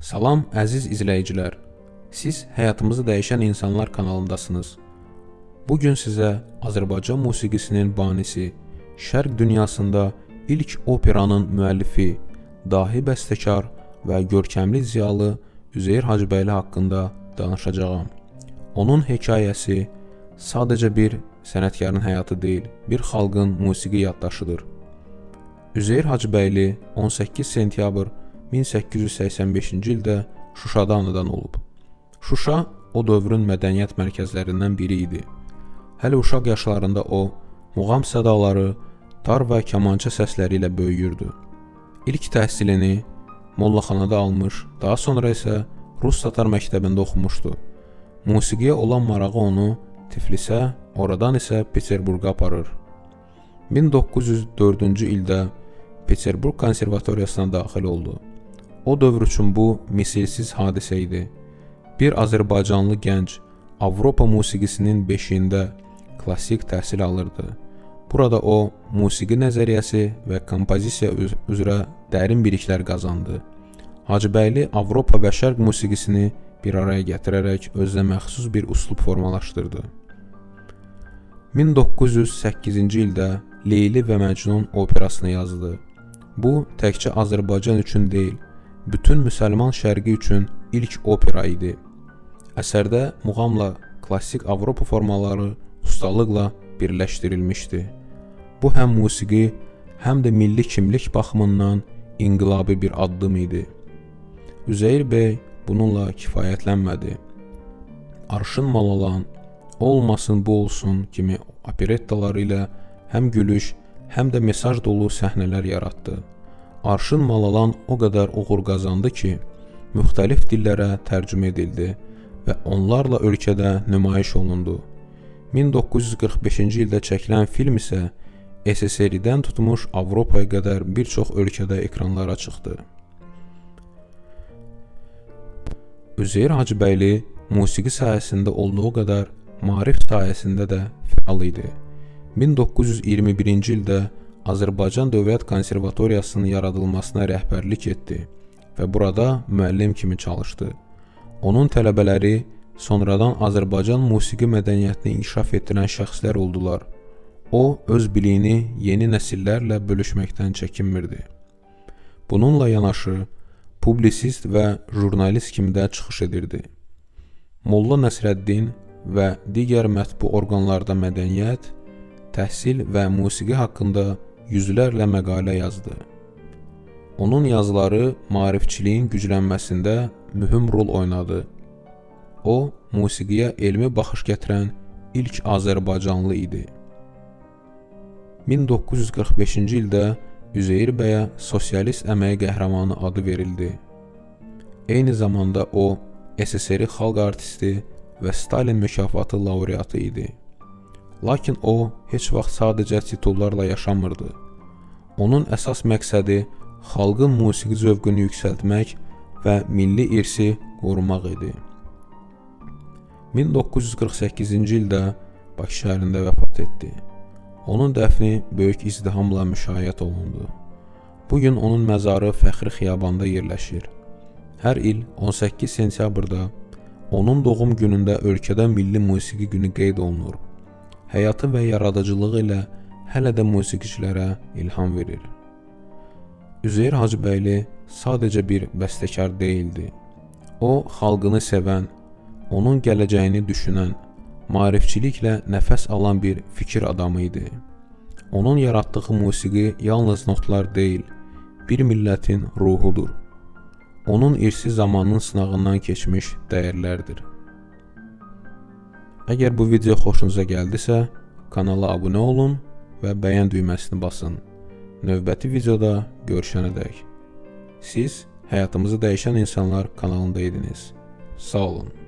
Salam əziz izləyicilər. Siz həyatımızı dəyişən insanlar kanalındasınız. Bugün sizə Azərbaycan musiqisinin banisi, Şərq dünyasında ilk operanın müəllifi, dahi bəstəkar və görkəmli ziyalı Üzeyir Hacıbəyli haqqında danışacağam. Onun hekayəsi sadəcə bir sənətkarın həyatı deyil, bir xalqın musiqi yaddaşıdır. Üzeyir Hacıbəyli 18 sentyabr 1885-ci ildə Şuşada anadan olub. Şuşa o dövrün mədəniyyət mərkəzlərindən biri idi. Hələ uşaq yaşlarında o, muğam sədaları, tar və kamança səsləri ilə böyüyürdü. İlk təhsilini mollaxanada almış, daha sonra isə Rus-Tatar məktəbində oxumuşdu. Musiqiyə olan marağı onu Tiflisə, oradan isə Peterburqa aparır. 1904-cü ildə Peterburq konservatoriyasına daxil oldu. O dövr üçün bu misilsiz hadisə idi. Bir Azərbaycanlı gənc Avropa musiqisinin beşiyində klassik təhsil alırdı. Burada o, musiqi nəzəriyyəsi və kompozisiya üzrə dərin biliklər qazandı. Hacıbəyli Avropa və Şərq musiqisini bir araya gətirərək özünə məxsus bir üslub formalaşdırdı. 1908-ci ildə Leyli və Məcnun operasını yazdı. Bu, təkcə Azərbaycan üçün deyil, bütün müsəlman şərqi üçün ilk opera idi. Əsərdə muğamla klassik Avropa formaları ustalıqla birləşdirilmişdi. Bu, həm musiqi, həm də milli kimlik baxımından inqilabi bir addım idi. Üzeyir bəy bununla kifayətlənmədi. Arşın Malalan, Olmasın bu olsun kimi operettaları ilə həm gülüş, həm də mesaj dolu səhnələr yaratdı. Arşın Malalan o qədər uğur qazandı ki, müxtəlif dillərə tərcümə edildi və onlarla ölkədə nümayiş olundu. 1945-ci ildə çəkilən film isə SSR-dən tutmuş Avropaya qədər bir çox ölkədə ekranlara çıxdı. Üzeyir Hacıbəyli musiqi sahəsində olduğu qədər maarif sahəsində də fəal idi. 1921-ci ildə Azərbaycan Dövlət Konservatoriyasının yaradılmasına rəhbərlik etdi və burada müəllim kimi çalışdı. Onun tələbələri sonradan Azərbaycan musiqi mədəniyyətini inkişaf etdirən şəxslər oldular. O, öz biliyini yeni nəsillərlə bölüşməkdən çəkinmirdi. Bununla yanaşı, publisist və jurnalist kimi də çıxış edirdi. Molla Nəsrəddin və digər mətbu orqanlarda mədəniyyət, təhsil və musiqi haqqında yüzlərlə məqalə yazdı. Onun yazıları maarifçiliyin güclənməsində mühüm rol oynadı. O, musiqiyə elmi baxış gətirən ilk Azərbaycanlı idi. 1945-ci ildə Üzeyir bəyə sosialist əməyi qəhrəmanı adı verildi. Eyni zamanda o, SSR xalq artisti və Stalin mükafatı laureatı idi. Lakin o, heç vaxt sadəcə titullarla yaşamırdı. Onun əsas məqsədi xalqın musiqi zövqünü yüksəltmək və milli irsi qorumaq idi. 1948-ci ildə Bakı şəhərində vəfat etdi. Onun dəfni böyük izdihamla müşayiət olundu. Bugün onun məzarı Fəxri Xiyabanda yerləşir. Hər il 18 sentyabrda onun doğum günündə ölkədə milli musiqi günü qeyd olunur. Həyatı və yaradıcılığı ilə hələ də musiqiçilərə ilham verir. Üzeyir Hacıbəyli sadəcə bir bəstəkar deyildi. O, xalqını sevən, onun gələcəyini düşünən, maarifçiliklə nəfəs alan bir fikir adamı idi. Onun yaratdığı musiqi yalnız notlar deyil, bir millətin ruhudur. Onun irsi zamanın sınağından keçmiş dəyərlərdir. Əgər bu video xoşunuza gəldisə, kanala abunə olun və bəyən düyməsini basın. Növbəti videoda görüşənədək. Siz həyatımızı dəyişən insanlar kanalında idiniz. Sağ olun.